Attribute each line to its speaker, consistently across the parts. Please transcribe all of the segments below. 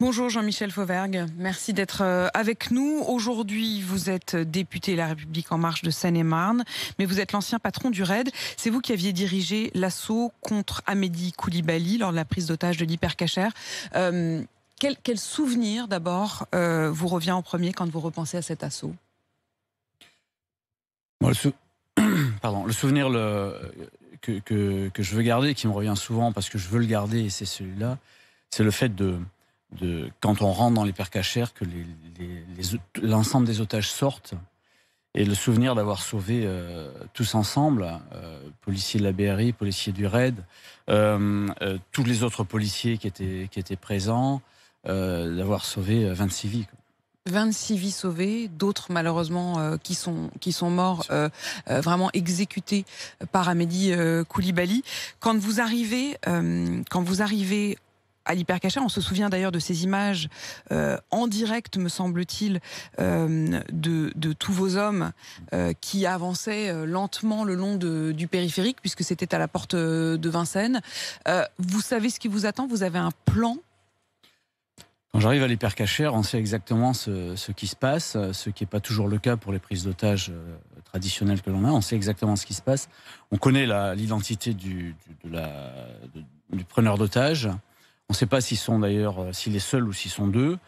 Speaker 1: Bonjour Jean-Michel Fauvergue, merci d'être avec nous. Aujourd'hui, vous êtes député La République En Marche de Seine-et-Marne, mais vous êtes l'ancien patron du RAID. C'est vous qui aviez dirigé l'assaut contre Amédi Coulibaly lors de la prise d'otage de l'Hypercacher. Quel souvenir d'abord vous revient en premier quand vous repensez à cet assaut?
Speaker 2: Bon, le souvenir que je veux garder, qui me revient souvent parce que je veux le garder, et c'est celui-là, c'est le fait quand on rentre dans l'Hypercacher, que l'ensemble des otages sortent, et le souvenir d'avoir sauvé tous ensemble, policiers de la BRI, policiers du RAID, tous les autres policiers qui étaient présents, d'avoir sauvé 26 vies.
Speaker 1: 26 vies sauvées, d'autres malheureusement qui sont morts, vraiment exécutés par Amédi Coulibaly. Quand vous arrivez à l'Hypercacher, on se souvient d'ailleurs de ces images en direct, me semble-t-il, de tous vos hommes qui avançaient lentement le long du périphérique, puisque c'était à la porte de Vincennes. Vous savez ce qui vous attend? Vous avez un plan?
Speaker 2: Quand j'arrive à l'Hypercacher, on sait exactement ce qui se passe, ce qui n'est pas toujours le cas pour les prises d'otages traditionnelles que l'on a. On sait exactement ce qui se passe. On connaît l'identité du preneur d'otages. On ne sait pas s'ils sont d'ailleurs, s'il est seul ou s'ils sont deux.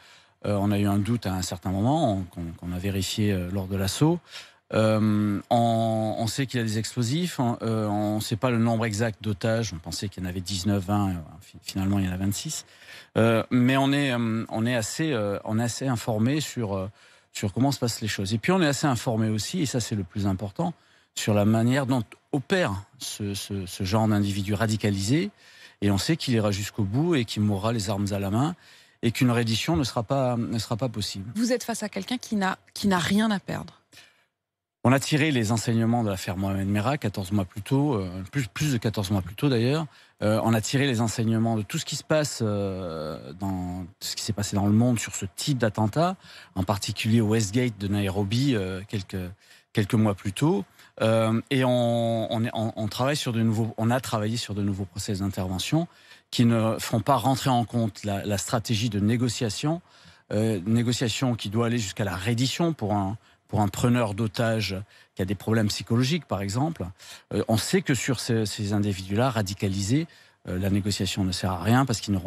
Speaker 2: On a eu un doute à un certain moment, qu'on a vérifié lors de l'assaut. On sait qu'il y a des explosifs. On ne sait pas le nombre exact d'otages. On pensait qu'il y en avait 19, 20. Finalement, il y en a 26. Mais on est assez informé sur comment se passent les choses. Et puis on est assez informé aussi, et ça c'est le plus important, sur la manière dont opère ce genre d'individu radicalisé. Et on sait qu'il ira jusqu'au bout et qu'il mourra les armes à la main, et qu'une reddition ne sera pas possible.
Speaker 1: Vous êtes face à quelqu'un qui n'a rien à perdre.
Speaker 2: On a tiré les enseignements de l'affaire Mohamed Merah 14 mois plus tôt, plus de 14 mois plus tôt d'ailleurs. On a tiré les enseignements de tout ce qui se passe ce qui s'est passé dans le monde sur ce type d'attentat, en particulier au Westgate de Nairobi quelques mois plus tôt. Et on travaille sur on a travaillé sur de nouveaux process d'intervention qui ne font pas rentrer en compte la stratégie de négociation qui doit aller jusqu'à la reddition pour un preneur d'otages qui a des problèmes psychologiques, par exemple. On sait que sur ces individus-là radicalisés, la négociation ne sert à rien parce qu'ils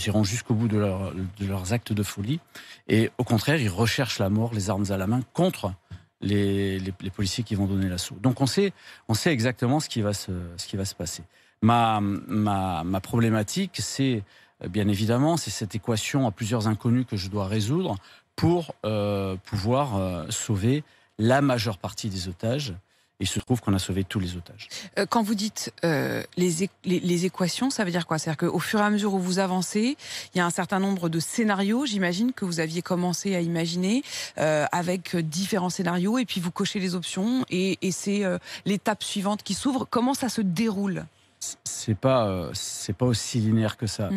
Speaker 2: iront jusqu'au bout de leurs actes de folie. Et au contraire, ils recherchent la mort, les armes à la main, contre les policiers qui vont donner l'assaut. Donc on sait exactement ce qui va se passer. Ma problématique, c'est bien évidemment, c'est cette équation à plusieurs inconnus que je dois résoudre pour pouvoir sauver la majeure partie des otages. Il se trouve qu'on a sauvé tous les otages.
Speaker 1: Quand vous dites les équations, ça veut dire quoi? C'est-à-dire qu'au fur et à mesure où vous avancez, il y a un certain nombre de scénarios, j'imagine, que vous aviez commencé à imaginer, avec différents scénarios, et puis vous cochez les options, et c'est l'étape suivante qui s'ouvre. Comment ça se déroule?
Speaker 2: C'est pas aussi linéaire que ça.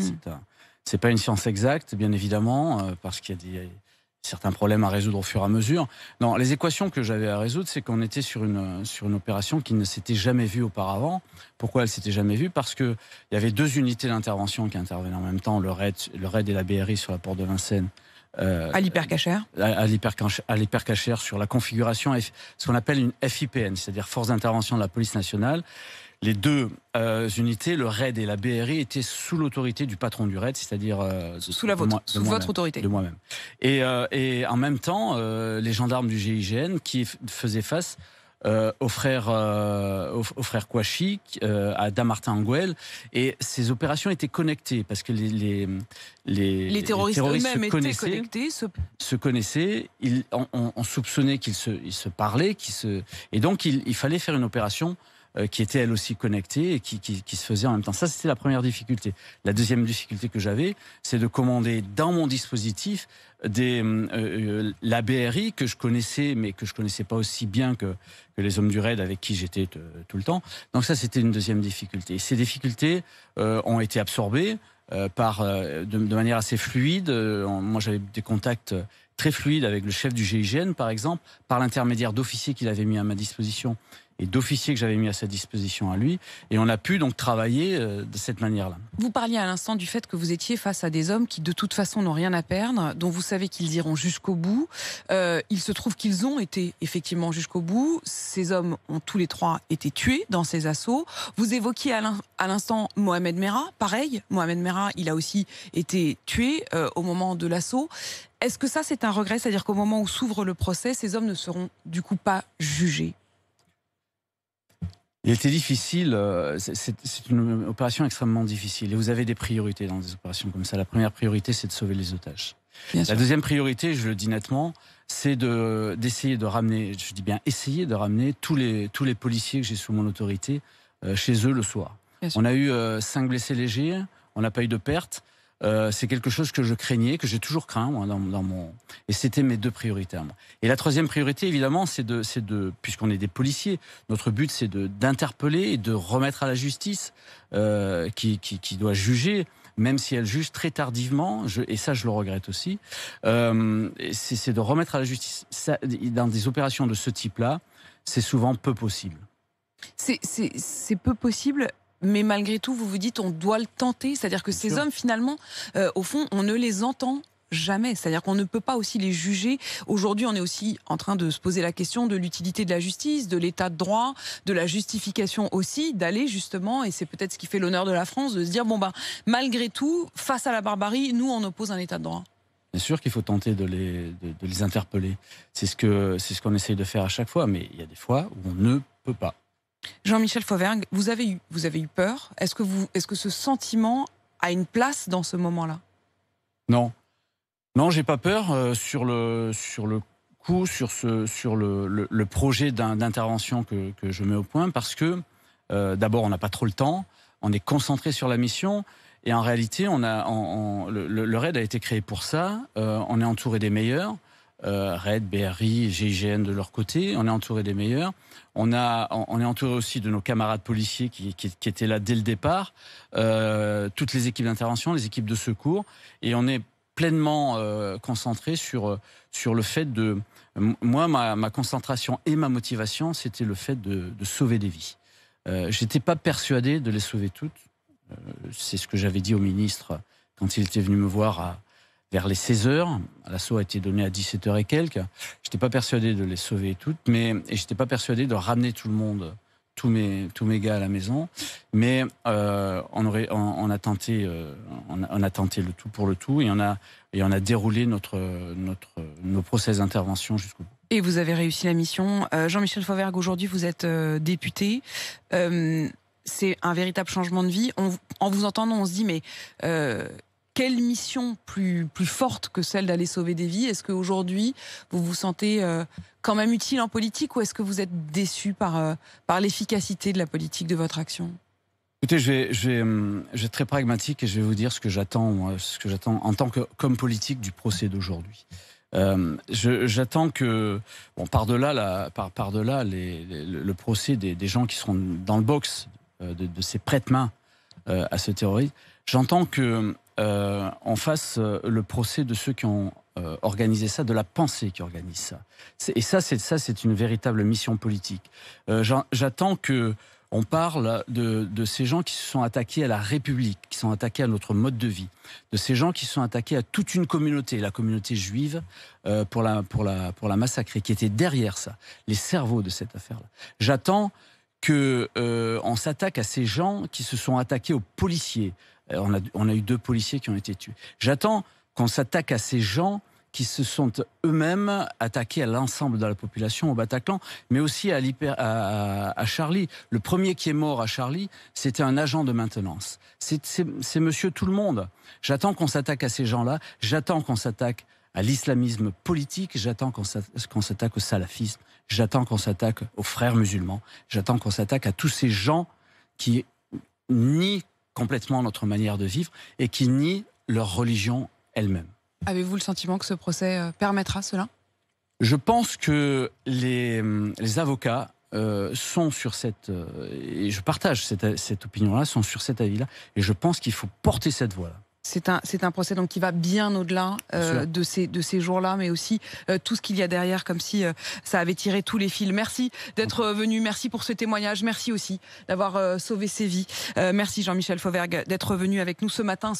Speaker 2: C'est pas une science exacte, bien évidemment, parce qu'il y a certains problèmes à résoudre au fur et à mesure. Non, les équations que j'avais à résoudre, c'est qu'on était sur une opération qui ne s'était jamais vue auparavant. Pourquoi elle s'était jamais vue? Parce qu'il y avait deux unités d'intervention qui intervenaient en même temps, le RAID et la BRI sur la porte de Vincennes.
Speaker 1: À l'Hypercacher.
Speaker 2: À l'Hypercacher sur la configuration, ce qu'on appelle une FIPN, c'est-à-dire Force d'intervention de la police nationale. Les deux unités, le RAID et la BRI, étaient sous l'autorité du patron du RAID, c'est-à-dire
Speaker 1: sous votre autorité.
Speaker 2: De moi-même. Et en même temps, les gendarmes du GIGN qui faisaient face aux frères Kouachi, à Damartin Anguel, et ces opérations étaient connectées parce que les terroristes eux-mêmes étaient connectés, se connaissaient, on soupçonnait qu'ils se parlaient, et donc il fallait faire une opération qui était elle aussi connectée et qui se faisait en même temps. Ça, c'était la première difficulté. La deuxième difficulté que j'avais, c'est de commander dans mon dispositif la BRI que je connaissais, mais que je connaissais pas aussi bien que les hommes du RAID avec qui j'étais tout le temps. Donc ça, c'était une deuxième difficulté. Et ces difficultés ont été absorbées de manière assez fluide. Moi, j'avais des contacts très fluides avec le chef du GIGN, par exemple, par l'intermédiaire d'officiers qu'il avait mis à ma disposition et d'officiers que j'avais mis à sa disposition à lui. Et on a pu donc travailler de cette manière-là.
Speaker 1: Vous parliez à l'instant du fait que vous étiez face à des hommes qui de toute façon n'ont rien à perdre, dont vous savez qu'ils iront jusqu'au bout. Il se trouve qu'ils ont été effectivement jusqu'au bout. Ces hommes ont tous les trois été tués dans ces assauts. Vous évoquiez à l'instant Mohamed Merah. Pareil, Mohamed Merah, il a aussi été tué au moment de l'assaut. Est-ce que ça, c'est un regret? C'est-à-dire qu'au moment où s'ouvre le procès, ces hommes ne seront du coup pas jugés?
Speaker 2: Il était difficile, c'est une opération extrêmement difficile. Et vous avez des priorités dans des opérations comme ça. La première priorité, c'est de sauver les otages. La deuxième priorité, je le dis nettement, c'est d'essayer de ramener, je dis bien essayer de ramener tous les policiers que j'ai sous mon autorité chez eux le soir. On a eu 5 blessés légers, on n'a pas eu de pertes. C'est quelque chose que je craignais, que j'ai toujours craint moi, et c'était mes 2 priorités à moi. Et la troisième priorité, évidemment, c'est puisqu'on est des policiers, notre but c'est d'interpeller et de remettre à la justice qui doit juger, même si elle juge très tardivement, et ça je le regrette aussi, c'est de remettre à la justice. Ça, dans des opérations de ce type-là, c'est souvent peu possible.
Speaker 1: C'est peu possible. Mais malgré tout, vous vous dites, on doit le tenter. C'est-à-dire que ces hommes, finalement, au fond, on ne les entend jamais. C'est-à-dire qu'on ne peut pas aussi les juger. Aujourd'hui, on est aussi en train de se poser la question de l'utilité de la justice, de l'état de droit, de la justification aussi, d'aller justement, et c'est peut-être ce qui fait l'honneur de la France, de se dire, bon ben, malgré tout, face à la barbarie, nous, on oppose un état de droit.
Speaker 2: Bien sûr qu'il faut tenter de les interpeller. C'est ce qu'on essaye de faire à chaque fois, mais il y a des fois où on ne peut pas.
Speaker 1: Jean-Michel Fauvergue, vous avez eu peur. Est-ce que ce sentiment a une place dans ce moment-là? Non,
Speaker 2: j'ai pas peur sur le coup, sur le projet d'intervention que je mets au point, parce que d'abord on n'a pas trop le temps, on est concentré sur la mission. Et en réalité, le RAID a été créé pour ça. On est entouré des meilleurs. RAID, BRI, GIGN de leur côté, on est entouré des meilleurs. On est entouré aussi de nos camarades policiers qui étaient là dès le départ, toutes les équipes d'intervention, les équipes de secours, et on est pleinement concentré sur le fait de... Moi, ma concentration et ma motivation, c'était le fait de sauver des vies. J'étais pas persuadé de les sauver toutes. C'est ce que j'avais dit au ministre quand il était venu me voir vers les 16h. L'assaut a été donné à 17h et quelques. Je n'étais pas persuadé de les sauver toutes, et je n'étais pas persuadé de ramener tout le monde, tous mes gars à la maison. Mais on a tenté le tout pour le tout, et on a déroulé nos process d'intervention jusqu'au bout.
Speaker 1: Et vous avez réussi la mission. Jean-Michel Fauvergue, aujourd'hui vous êtes député. C'est un véritable changement de vie. En vous entendant, on se dit, mais quelle mission plus forte que celle d'aller sauver des vies? Est-ce qu'aujourd'hui, vous vous sentez quand même utile en politique, ou est-ce que vous êtes déçu par l'efficacité de la politique de votre action?
Speaker 2: Écoutez, je vais être très pragmatique et je vais vous dire ce que j'attends en tant qu'homme politique du procès d'aujourd'hui. J'attends que, par-delà le procès des gens qui seront dans le box de ces prête-mains à ce terroriste, j'entends que on fasse le procès de ceux qui ont organisé ça, de la pensée qui organise ça. Et ça, c'est une véritable mission politique. J'attends que on parle de ces gens qui se sont attaqués à la République, qui sont attaqués à notre mode de vie, de ces gens qui se sont attaqués à toute une communauté, la communauté juive, pour la massacrer, qui était derrière ça, les cerveaux de cette affaire-là. J'attends que on s'attaque à ces gens qui se sont attaqués aux policiers. On a eu 2 policiers qui ont été tués. J'attends qu'on s'attaque à ces gens qui se sont eux-mêmes attaqués à l'ensemble de la population au Bataclan, mais aussi à Charlie. Le premier qui est mort à Charlie, c'était un agent de maintenance. C'est monsieur tout le monde. J'attends qu'on s'attaque à ces gens-là. J'attends qu'on s'attaque à l'islamisme politique. J'attends qu'on s'attaque au salafisme. J'attends qu'on s'attaque aux frères musulmans. J'attends qu'on s'attaque à tous ces gens qui nient complètement notre manière de vivre et qui nient leur religion elle-même.
Speaker 1: Avez-vous le sentiment que ce procès permettra cela?
Speaker 2: Je pense que les avocats sont sur et je partage cette opinion-là, sont sur cet avis-là, et je pense qu'il faut porter cette voix-là.
Speaker 1: C'est un procès donc qui va bien au-delà de ces jours-là, mais aussi tout ce qu'il y a derrière, comme si ça avait tiré tous les fils. Merci d'être venu, merci pour ce témoignage, merci aussi d'avoir sauvé ces vies. Merci Jean-Michel Fauvergue d'être venu avec nous ce matin.